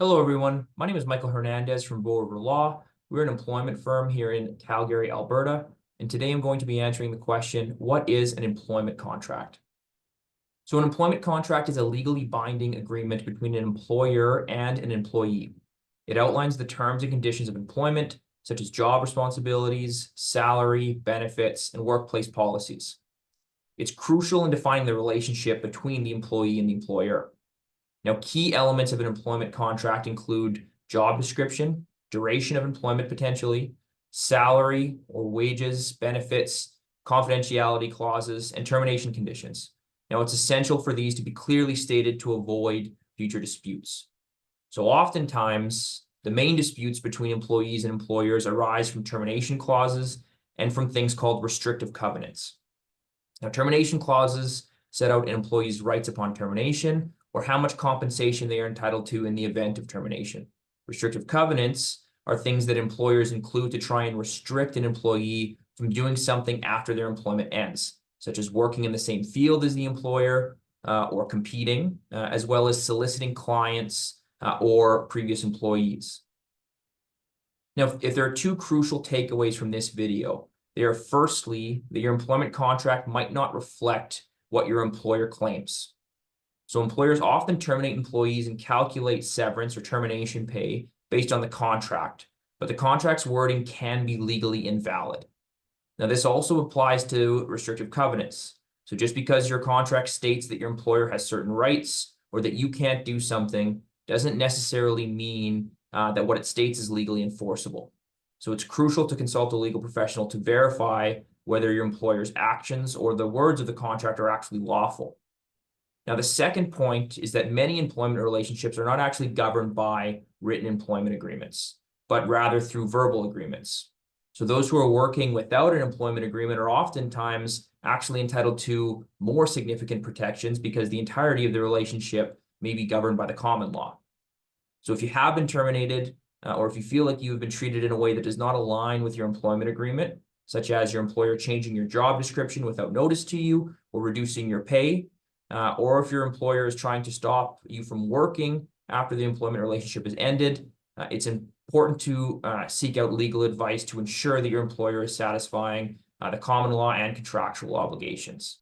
Hello, everyone. My name is Michael Hernandez from Bow River Law. We're an employment firm here in Calgary, Alberta, and today I'm going to be answering the question, what is an employment contract? So an employment contract is a legally binding agreement between an employer and an employee. It outlines the terms and conditions of employment, such as job responsibilities, salary, benefits, and workplace policies. It's crucial in defining the relationship between the employee and the employer. Now, key elements of an employment contract include job description, duration of employment potentially, salary or wages, benefits, confidentiality clauses, and termination conditions. Now, it's essential for these to be clearly stated to avoid future disputes. So oftentimes, the main disputes between employees and employers arise from termination clauses and from things called restrictive covenants. Now, termination clauses set out an employee's rights upon termination or how much compensation they are entitled to in the event of termination. Restrictive covenants are things that employers include to try and restrict an employee from doing something after their employment ends, such as working in the same field as the employer or competing, as well as soliciting clients or previous employees. Now, if there are two crucial takeaways from this video, they are firstly, that your employment contract might not reflect what your employer claims. So employers often terminate employees and calculate severance or termination pay based on the contract, but the contract's wording can be legally invalid. Now, this also applies to restrictive covenants. So just because your contract states that your employer has certain rights or that you can't do something doesn't necessarily mean that what it states is legally enforceable. So it's crucial to consult a legal professional to verify whether your employer's actions or the words of the contract are actually lawful. Now, the second point is that many employment relationships are not actually governed by written employment agreements, but rather through verbal agreements. So those who are working without an employment agreement are oftentimes actually entitled to more significant protections because the entirety of the relationship may be governed by the common law. So if you have been terminated, or if you feel like you have been treated in a way that does not align with your employment agreement, such as your employer changing your job description without notice to you or reducing your pay, or if your employer is trying to stop you from working after the employment relationship has ended, it's important to seek out legal advice to ensure that your employer is satisfying the common law and contractual obligations.